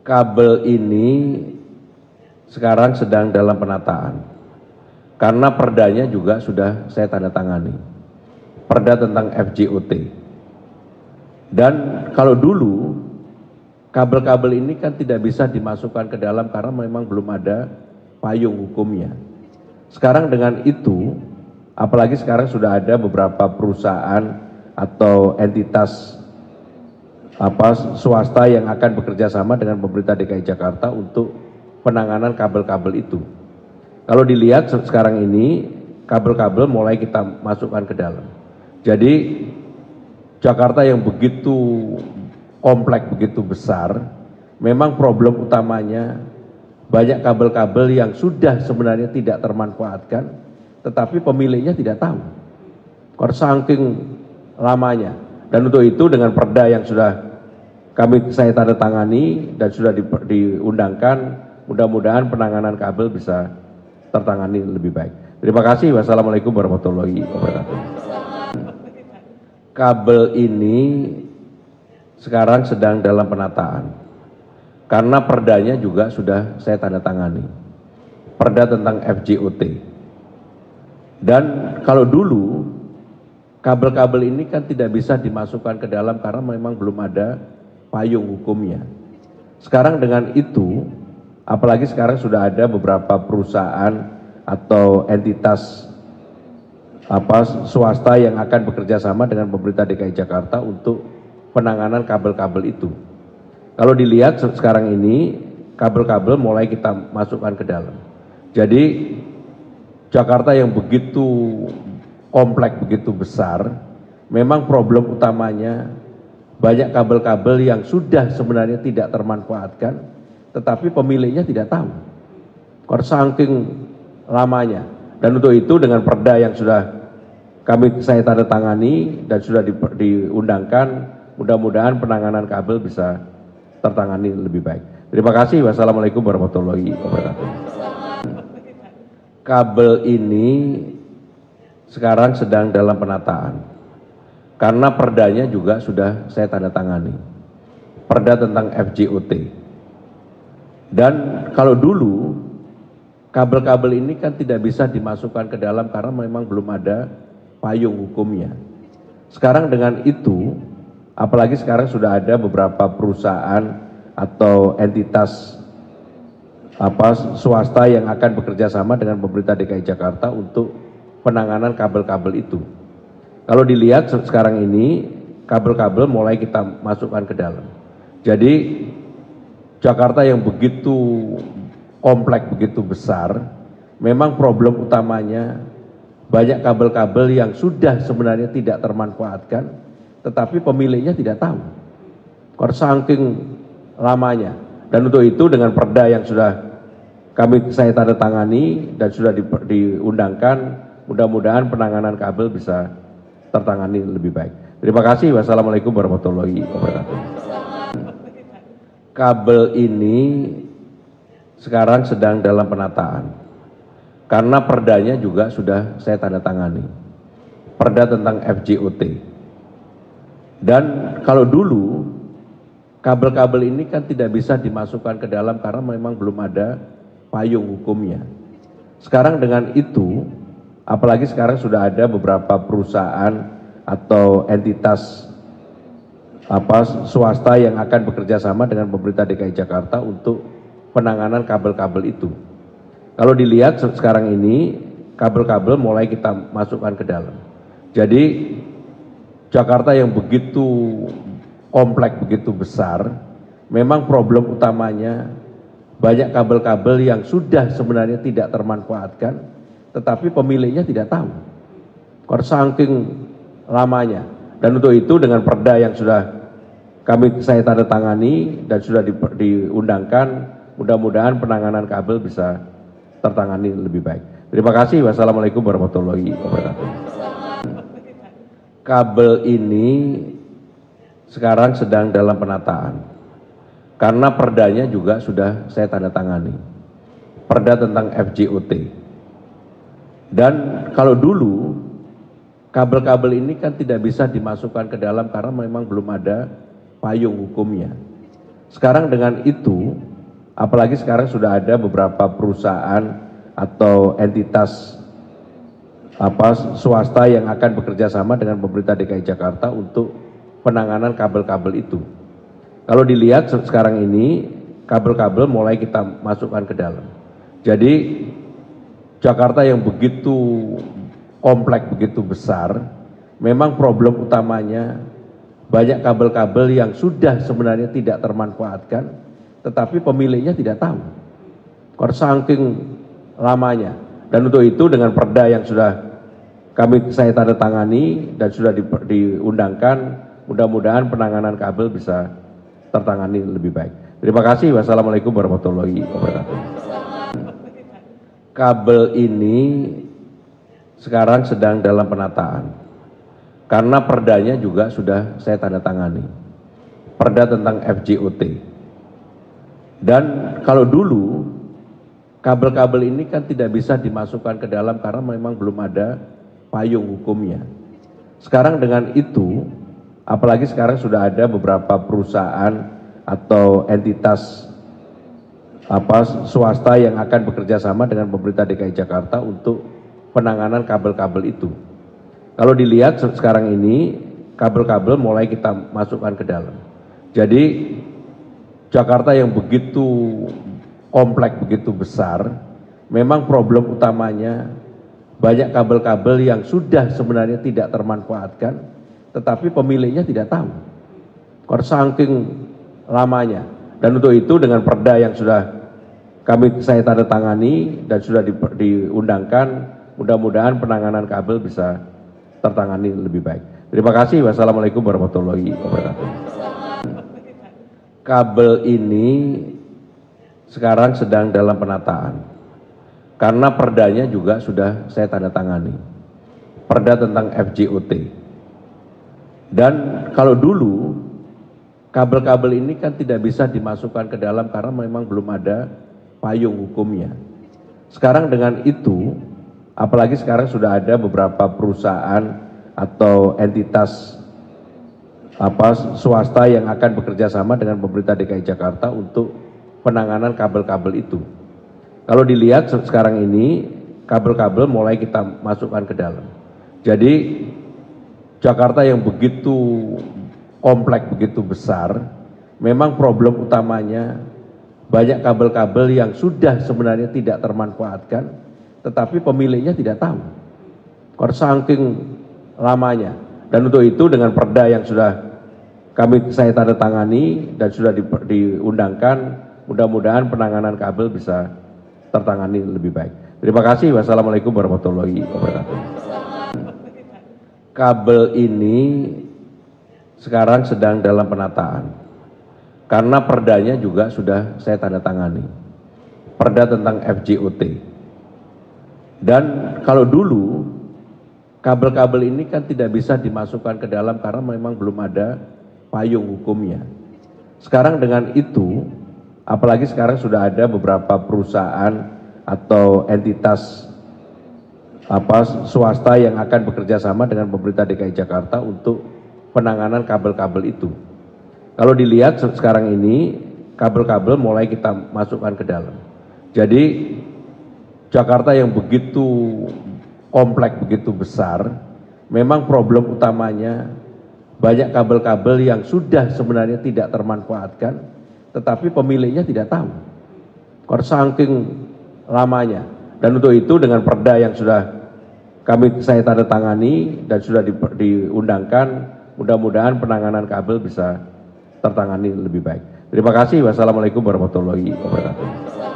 kabel ini sekarang sedang dalam penataan. Karena perdanya juga sudah saya tanda tangani. Perda tentang FJOT. Dan kalau dulu kabel-kabel ini kan tidak bisa dimasukkan ke dalam karena memang belum ada payung hukumnya. Sekarang dengan itu, apalagi sekarang sudah ada beberapa perusahaan atau entitas swasta yang akan bekerja sama dengan pemerintah DKI Jakarta untuk penanganan kabel-kabel itu. Kalau dilihat sekarang ini, kabel-kabel mulai kita masukkan ke dalam. Jadi Jakarta yang begitu kompleks, begitu besar, memang problem utamanya banyak kabel-kabel yang sudah sebenarnya tidak termanfaatkan, tetapi pemiliknya tidak tahu. Karena saking lamanya. Dan untuk itu dengan perda yang sudah saya tanda tangani dan sudah diundangkan, mudah-mudahan penanganan kabel bisa tertangani lebih baik. Terima kasih. Wassalamualaikum warahmatullahi wabarakatuh. Kabel ini sekarang sedang dalam penataan. Karena perdanya juga sudah saya tanda tangani. Perda tentang FJOT. Dan kalau dulu kabel-kabel ini kan tidak bisa dimasukkan ke dalam karena memang belum ada payung hukumnya. Sekarang dengan itu, apalagi sekarang sudah ada beberapa perusahaan atau entitas swasta yang akan bekerja sama dengan pemerintah DKI Jakarta untuk penanganan kabel-kabel itu. Kalau dilihat sekarang ini, kabel-kabel mulai kita masukkan ke dalam. Jadi Jakarta yang begitu kompleks, begitu besar, memang problem utamanya banyak kabel-kabel yang sudah sebenarnya tidak termanfaatkan, tetapi pemiliknya tidak tahu. Karena saking lamanya. Dan untuk itu dengan perda yang sudah saya tanda tangani dan sudah diundangkan, mudah-mudahan penanganan kabel bisa tertangani lebih baik. Terima kasih. Wassalamualaikum warahmatullahi wabarakatuh. Kabel ini sekarang sedang dalam penataan. Karena perdanya juga sudah saya tanda tangani. Perda tentang FJOT. Dan kalau dulu kabel-kabel ini kan tidak bisa dimasukkan ke dalam karena memang belum ada payung hukumnya. Sekarang dengan itu, apalagi sekarang sudah ada beberapa perusahaan atau entitas swasta yang akan bekerja sama dengan pemerintah DKI Jakarta untuk penanganan kabel-kabel itu. Kalau dilihat sekarang ini, kabel-kabel mulai kita masukkan ke dalam. Jadi Jakarta yang begitu kompleks, begitu besar, memang problem utamanya banyak kabel-kabel yang sudah sebenarnya tidak termanfaatkan, tetapi pemiliknya tidak tahu. Karena saking lamanya. Dan untuk itu dengan perda yang sudah saya tanda tangani dan sudah diundangkan, mudah-mudahan penanganan kabel bisa tertangani lebih baik. Terima kasih. Wassalamualaikum warahmatullahi wabarakatuh. Kabel ini sekarang sedang dalam penataan. Karena perdanya juga sudah saya tanda tangani. Perda tentang FJOT. Dan kalau dulu kabel-kabel ini kan tidak bisa dimasukkan ke dalam karena memang belum ada payung hukumnya. Sekarang dengan itu, apalagi sekarang sudah ada beberapa perusahaan atau entitas swasta yang akan bekerja sama dengan pemerintah DKI Jakarta untuk penanganan kabel-kabel itu. Kalau dilihat sekarang ini, kabel-kabel mulai kita masukkan ke dalam. Jadi Jakarta yang begitu kompleks, begitu besar, memang problem utamanya banyak kabel-kabel yang sudah sebenarnya tidak termanfaatkan, tetapi pemiliknya tidak tahu. Karena saking lamanya. Dan untuk itu dengan perda yang sudah saya tanda tangani dan sudah diundangkan, mudah-mudahan penanganan kabel bisa tertangani lebih baik. Terima kasih. Wassalamualaikum warahmatullahi wabarakatuh. Kabel ini sekarang sedang dalam penataan. Karena perdanya juga sudah saya tanda tangani. Perda tentang FJOT. Dan kalau dulu kabel-kabel ini kan tidak bisa dimasukkan ke dalam karena memang belum ada payung hukumnya. Sekarang dengan itu, apalagi sekarang sudah ada beberapa perusahaan atau entitas swasta yang akan bekerja sama dengan pemerintah DKI Jakarta untuk penanganan kabel-kabel itu. Kalau dilihat sekarang ini, kabel-kabel mulai kita masukkan ke dalam. Jadi Jakarta yang begitu kompleks, begitu besar, memang problem utamanya banyak kabel-kabel yang sudah sebenarnya tidak termanfaatkan, tetapi pemiliknya tidak tahu. Karena saking lamanya. Dan untuk itu dengan perda yang sudah saya tanda tangani dan sudah diundangkan, mudah-mudahan penanganan kabel bisa tertangani lebih baik. Terima kasih. Wassalamualaikum warahmatullahi wabarakatuh. Kabel ini sekarang sedang dalam penataan. Karena perdanya juga sudah saya tanda tangani. Perda tentang FJOT. Dan kalau dulu kabel-kabel ini kan tidak bisa dimasukkan ke dalam karena memang belum ada payung hukumnya. Sekarang dengan itu, apalagi sekarang sudah ada beberapa perusahaan atau entitas swasta yang akan bekerja sama dengan pemerintah DKI Jakarta untuk penanganan kabel-kabel itu. Kalau dilihat sekarang ini, kabel-kabel mulai kita masukkan ke dalam. Jadi Jakarta yang begitu kompleks, begitu besar, memang problem utamanya banyak kabel-kabel yang sudah sebenarnya tidak termanfaatkan, tetapi pemiliknya tidak tahu. Karena saking lamanya. Dan untuk itu dengan perda yang sudah saya tanda tangani dan sudah diundangkan, mudah-mudahan penanganan kabel bisa tertangani lebih baik. Terima kasih. Wassalamualaikum warahmatullahi wabarakatuh. Kabel ini sekarang sedang dalam penataan. Karena perdanya juga sudah saya tanda tangani. Perda tentang FJOT. Dan kalau dulu kabel-kabel ini kan tidak bisa dimasukkan ke dalam karena memang belum ada payung hukumnya. Sekarang dengan itu, apalagi sekarang sudah ada beberapa perusahaan atau entitas swasta yang akan bekerja sama dengan pemerintah DKI Jakarta untuk penanganan kabel-kabel itu. Kalau dilihat sekarang ini, kabel-kabel mulai kita masukkan ke dalam. Jadi Jakarta yang begitu kompleks, begitu besar, memang problem utamanya banyak kabel-kabel yang sudah sebenarnya tidak termanfaatkan, tetapi pemiliknya tidak tahu. Karena saking lamanya. Dan untuk itu dengan perda yang sudah saya tanda tangani dan sudah diundangkan, mudah-mudahan penanganan kabel bisa tertangani lebih baik. Terima kasih. Wassalamualaikum warahmatullahi wabarakatuh. Kabel ini sekarang sedang dalam penataan. Karena perdanya juga sudah saya tanda tangani. Perda tentang FJOT. Dan kalau dulu kabel-kabel ini kan tidak bisa dimasukkan ke dalam karena memang belum ada payung hukumnya. Sekarang dengan itu, apalagi sekarang sudah ada beberapa perusahaan atau entitas swasta yang akan bekerja sama dengan pemerintah DKI Jakarta untuk penanganan kabel-kabel itu. Kalau dilihat sekarang ini, kabel-kabel mulai kita masukkan ke dalam. Jadi Jakarta yang begitu kompleks, begitu besar, memang problem utamanya banyak kabel-kabel yang sudah sebenarnya tidak termanfaatkan, tetapi pemiliknya tidak tahu. Karena saking lamanya. Dan untuk itu dengan perda yang sudah saya tanda tangani dan sudah diundangkan, mudah-mudahan penanganan kabel bisa tertangani lebih baik. Terima kasih. Wassalamualaikum warahmatullahi wabarakatuh.